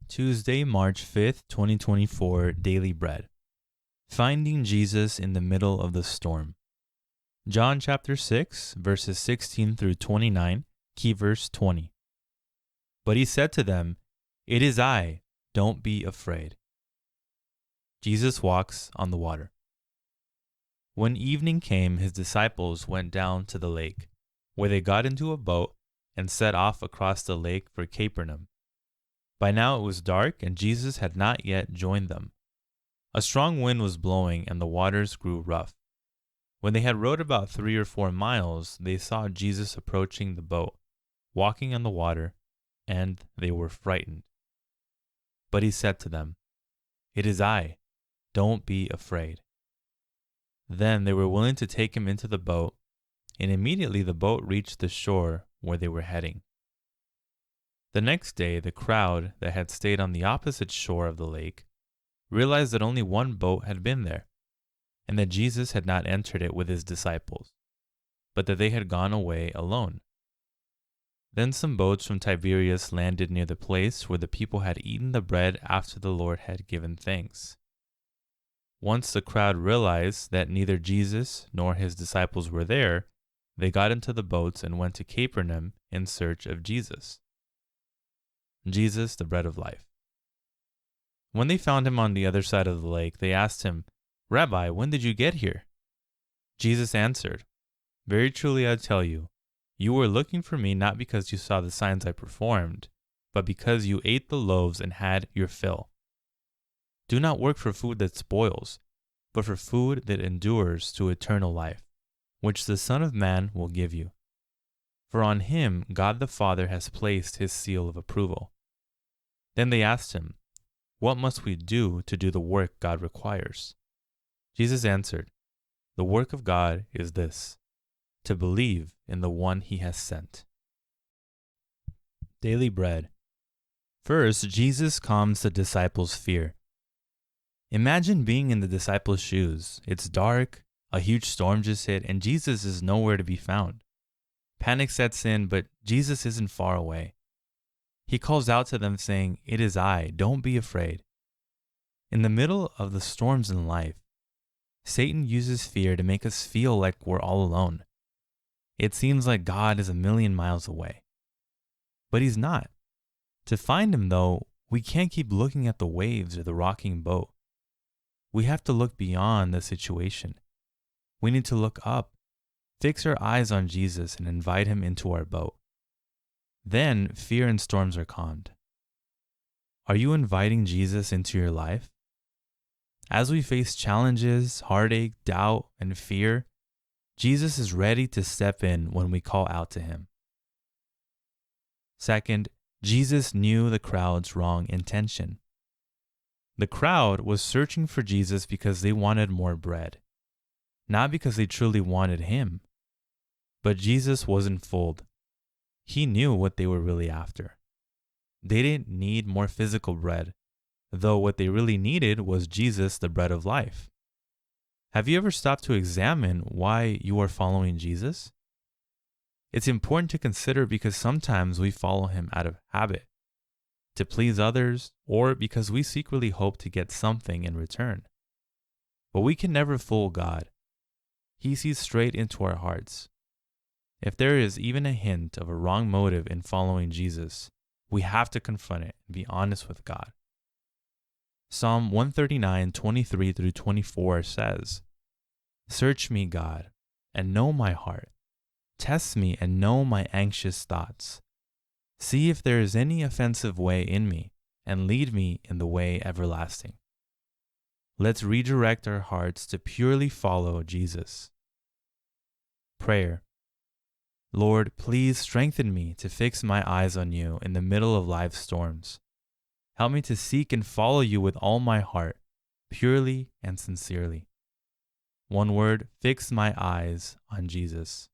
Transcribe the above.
Tuesday, March 5th, 2024, Daily Bread. Finding Jesus in the middle of the storm. John chapter 6, verses 16 through 29, key verse 20. But he said to them, "It is I, don't be afraid." Jesus walks on the water. When evening came, his disciples went down to the lake, where they got into a boat and set off across the lake for Capernaum. By now it was dark, and Jesus had not yet joined them. A strong wind was blowing, and the waters grew rough. When they had rowed about 3 or 4 miles, they saw Jesus approaching the boat, walking on the water, and they were frightened. But he said to them, "It is I, don't be afraid." Then they were willing to take him into the boat, and immediately the boat reached the shore where they were heading. The next day, the crowd that had stayed on the opposite shore of the lake realized that only one boat had been there, and that Jesus had not entered it with his disciples, but that they had gone away alone. Then some boats from Tiberias landed near the place where the people had eaten the bread after the Lord had given thanks. Once the crowd realized that neither Jesus nor his disciples were there, they got into the boats and went to Capernaum in search of Jesus. Jesus, the bread of life. When they found him on the other side of the lake, they asked him, "Rabbi, when did you get here?" Jesus answered, "Very truly I tell you, you were looking for me not because you saw the signs I performed, but because you ate the loaves and had your fill. Do not work for food that spoils, but for food that endures to eternal life, which the Son of Man will give you. For on him God the Father has placed his seal of approval." Then they asked him, "What must we do to do the work God requires?" Jesus answered, "The work of God is this, to believe in the one he has sent." Daily Bread. First, Jesus calms the disciples' fear. Imagine being in the disciples' shoes. It's dark, a huge storm just hit, and Jesus is nowhere to be found. Panic sets in, but Jesus isn't far away. He calls out to them saying, "It is I, don't be afraid." In the middle of the storms in life, Satan uses fear to make us feel like we're all alone. It seems like God is a million miles away. But he's not. To find him, though, we can't keep looking at the waves or the rocking boat. We have to look beyond the situation. We need to look up, fix our eyes on Jesus, and invite him into our boat. Then fear and storms are calmed. Are you inviting Jesus into your life? As we face challenges, heartache, doubt, and fear, Jesus is ready to step in when we call out to him. Second, Jesus knew the crowd's wrong intention. The crowd was searching for Jesus because they wanted more bread, not because they truly wanted him. But Jesus wasn't fooled. He knew what they were really after. They didn't need more physical bread, though what they really needed was Jesus, the bread of life. Have you ever stopped to examine why you are following Jesus? It's important to consider because sometimes we follow him out of habit, to please others, or because we secretly hope to get something in return. But we can never fool God. He sees straight into our hearts. If there is even a hint of a wrong motive in following Jesus, we have to confront it and be honest with God. Psalm 139, 23 through 24 says, "Search me, God, and know my heart. Test me and know my anxious thoughts. See if there is any offensive way in me, and lead me in the way everlasting." Let's redirect our hearts to purely follow Jesus. Prayer. Lord, please strengthen me to fix my eyes on you in the middle of life's storms. Help me to seek and follow you with all my heart, purely and sincerely. One word, fix my eyes on Jesus.